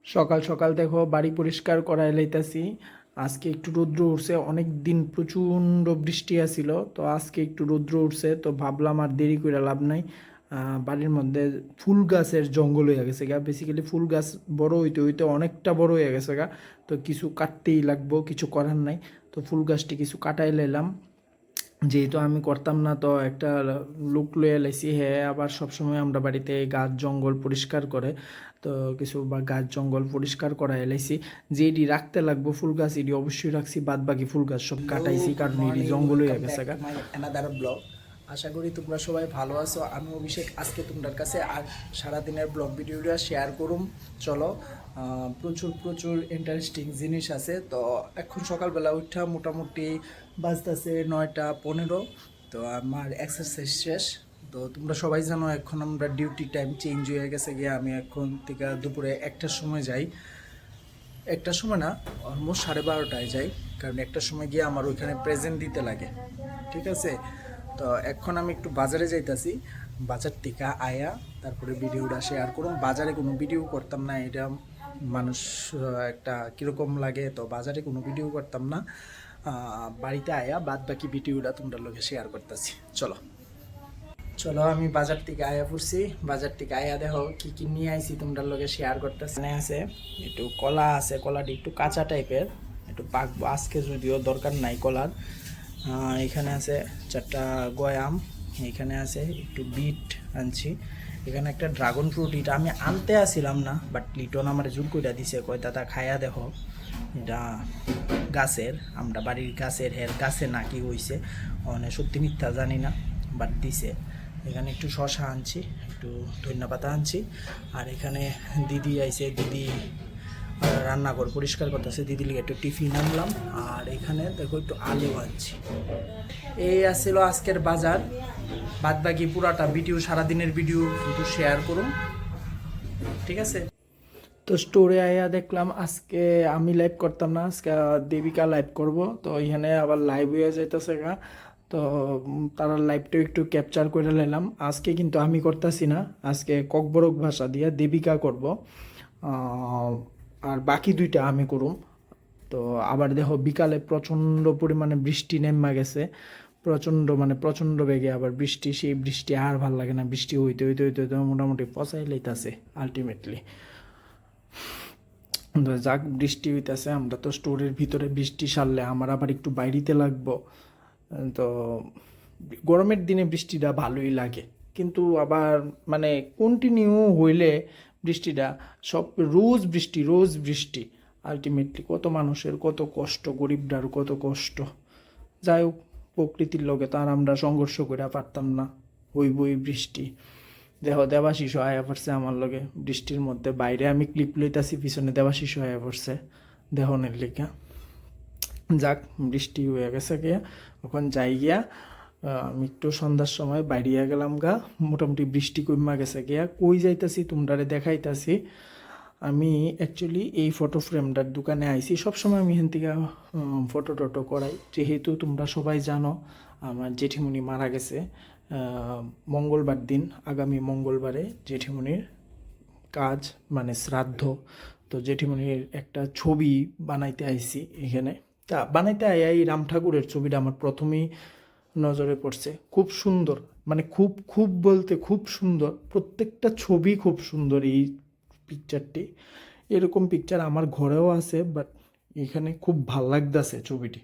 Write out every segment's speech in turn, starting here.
সকাল সকাল দেখো বাড়ি পরিষ্কার করাই লইতাছি। আজকে একটু রৌদ্র উঠছে, অনেক দিন প্রচণ্ড বৃষ্টি আসিল, তো আজকে একটু রৌদ্র উঠছে, তো ভাবলাম আর দেরি করে লাভ নাই। বাড়ির মধ্যে ফুল গাছের জঙ্গল হয়ে গেছে গা, বেসিক্যালি ফুল গাছ বড় হইতে হইতে অনেকটা বড় হয়ে গেছে গা। তো কিছু কাটতেই লাগবো, কিছু করার নাই। তো ফুল গাছটি কিছু কাটাই লাইলাম, যেহেতু আমি করতাম না, তো একটা লোক লইয়া লাইছি। হ্যাঁ, আবার সবসময় আমরা বাড়িতে গাছ জঙ্গল পরিষ্কার করে, তো কিছু বা গাছ জঙ্গল পরিষ্কার করা এলাইছি। যেটি রাখতে লাগবো ফুল গাছ এটি অবশ্যই রাখছি, বাদ বাকি ফুল গাছ সব হ্যালো, কাটাইছি গুড কারণ এটি মর্নিং, জঙ্গল হয়ে ওয়েলকাম গেছে ব্যাক গা। To my another vlog. আশা করি তোমরা সবাই ভালো আছো। আমি অভিষেক আজকে তোমাদের কাছে আর সারাদিনের ব্লগ ভিডিওটা শেয়ার করুম। চলো, প্রচুর প্রচুর ইন্টারেস্টিং জিনিস আছে। তো এখন সকালবেলা উঠা মোটামুটি বাজতেছে 9টা 15। তো আমার এক্সারসাইজ শেষ। তো তোমরা সবাই জানো এখন আমরা ডিউটি টাইম চেঞ্জ হয়ে গেছে গিয়ে, আমি এখন থেকে দুপুরে 1টার সময় যাই। 1টার সময় না, অলমোস্ট 12:30টায় যাই, কারণ 1টার সময় গিয়ে আমার ওইখানে প্রেজেন্ট দিতে লাগে। ঠিক আছে, তো এখন আমি একটু বাজারে যাইতাছি। বাজার থেকে আয়া তারপরে ভিডিওটা শেয়ার করুন। বাজারে কোনো ভিডিও করতাম না, এটা মানুষ একটা কীরকম লাগে, তো বাজারে কোনো ভিডিও করতাম না। বাড়িতে আয়া বাদ বাকি ভিডিওটা তোমরা লোকে শেয়ার করতেছি। চলো চলো, আমি বাজার থেকে আয়া পড়ছি। বাজার থেকে আয়া দেখো কি কি নিয়ে আইছি তোমরা লগে শেয়ার করতেছি। এখানে আছে একটু কলা, আছে কলাটি একটু কাঁচা টাইপের, একটু পাকবো আজকে, যদিও দরকার নাই কলার। এখানে আছে 4টা গয়াম। এখানে আছে একটু বিট আনছি। এখানে একটা ড্রাগন ফ্রুট, এটা আমি আনতে আসছিলাম না, বাট লিটন আমার জোর করে দিছে, কয় দাদা খায়া দেখো, এটা গাছের, আমরা বাড়ির গাছের, হের গাছে নাকি হইছে, মানে সত্যি মিথ্যা জানি না, বাট দিছে। এখানে একটু শশা আনছি, একটু ধন্যপাতা আনছি। আর এখানে দিদি আইছে, দিদি রান্নাঘর পরিষ্কার করতেছে, দিদি লিগে একটু টিফিন আনলাম। আর এখানে দেখো একটু আলু আনছি। এই আসছিল আজকের বাজার। বাদ বাকি পুরাটা ভিডিও, সারাদিনের ভিডিও কিন্তু শেয়ার করুন, ঠিক আছে। তো স্টোরে আয়া দেখলাম আজকে আমি লাইভ করতাম না, আজকে দেবিকা লাইভ করব। তো এখানে আবার লাইভ হয়ে যাইতেছে গা। তো তারা লাইভটাও একটু ক্যাপচার করে নিলাম। আজকে কিন্তু আমি করতেছি না, আজকে ককবরক ভাষা দিয়ে দেবিকা করব। আর বাকি দুইটা আমি করুম। তো আবার দেখো বিকালে প্রচণ্ড পরিমাণে বৃষ্টি নেমা গেছে, প্রচণ্ড মানে প্রচণ্ড বেগে আবার বৃষ্টি। সেই বৃষ্টি আর ভাল লাগে না, বৃষ্টি হইতে হইতে হইতে হইতে মোটামুটি পচাই লাইতাছে আলটিমেটলি। তো যাক, বৃষ্টি হইতেছে, আমরা তো স্টোরের ভিতরে, বৃষ্টি সারলে আমার আবার একটু বাইরেতে লাগবো। তো গরমের দিনে বৃষ্টিটা ভালোই লাগে, কিন্তু আবার মানে কন্টিনিউ হইলে বৃষ্টিটা, সব রোজ বৃষ্টি রোজ বৃষ্টি, আলটিমেটলি কত মানুষের কত কষ্ট, গরিবটার কত কষ্ট। যাই হোক, প্রকৃতির লগে তো আর আমরা সংঘর্ষ করে পারতাম না। হইবই বৃষ্টি। দেখো দেবাশিস আয়া পড়ছে আমার লগে বৃষ্টির মধ্যে, বাইরে আমি ক্লিপ লইতাছি, পিছনে দেবাশিস আয়া পড়ছে দেহনের লিখা। যাক, বৃষ্টি হয়ে গেছে গিয়া, ওখান যাই গিয়া। আমি একটু সন্ধ্যার সময় বাইরিয়া গেলাম গা, মোটামুটি বৃষ্টি কমা গেছে গিয়া। কই যাইতাছি তোমরারে দেখাইতাছি। আমি অ্যাকচুয়ালি এই ফটো ফ্রেমটার দোকানে আইছি, সবসময় আমি এখান থেকে ফটো টটো করাই, যেহেতু তোমরা সবাই জানো আমার জেঠিমণি মারা গেছে মঙ্গলবার দিন, আগামী মঙ্গলবারে জেঠিমণির কাজ, মানে শ্রাদ্ধ। তো জেঠিমণির একটা ছবি বানাইতে আইছি এখানে। তা বানাইতে আই এই রাম ঠাকুরের ছবিটা আমার প্রথমেই নজরে পড়ছে, খুব সুন্দর, মানে খুব খুব বলতে খুব সুন্দর, প্রত্যেকটা ছবি খুব সুন্দর। এই পিকচারটি, এরকম পিকচার আমার ঘরেও আছে, বাট এখানে খুব ভাল লাগতেছে ছবিটি।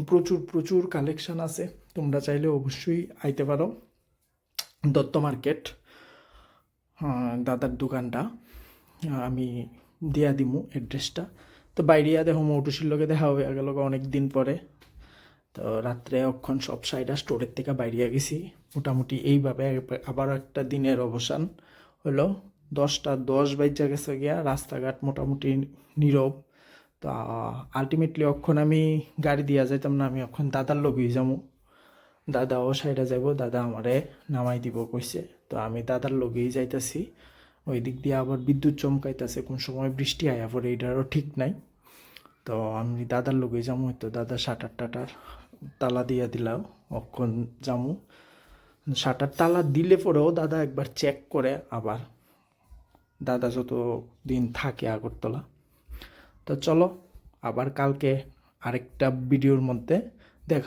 প্রচুর প্রচুর কালেকশন আছে, তোমরা চাইলে অবশ্যই আইতে পারো। দত্ত মার্কেট, দাদার দোকানটা আমি দিয়া দিমু অ্যাড্রেসটা। তো বাইরিয়া দেখো মৌটুসির লগে দেখা হয়ে গেল অনেক দিন পরে। তো রাত্রে অক্ষণ সব সাইডা স্টোরের থেকে বাইরিয়া গেছি। মোটামুটি এইভাবে আবার একটা দিনের অবসান হলো। 10টা 10 বাজে গেছে গিয়া, রাস্তাঘাট মোটামুটি নীরব। তো আলটিমেটলি অক্ষণ আমি গাড়ি দিয়া যাইতাম না, আমি অক্ষণ দাদার লগেই যাবো। দাদা ও সাইডে যাব, দাদা আমারে নামাই দিব কইছে। তো আমি দাদার লগেই যাইতাছি। ওই দিক দিয়ে আবার বিদ্যুৎ চমকাইতেছে, কোন সময় বৃষ্টি আয়া পড়ে এটারও ঠিক নাই। তো আমি দাদার লগেই যাবো। তো দাদা শাটার টাটার তালা দিয়া দিলাও, অক্ষণ যামু। শাটার তালা দিলে পরেও দাদা একবার চেক করে আবার দাদা যত দিন থাকে আগরতলা। তো চলো আবার কালকে আরেকটা ভিডিওর মধ্যে দেখা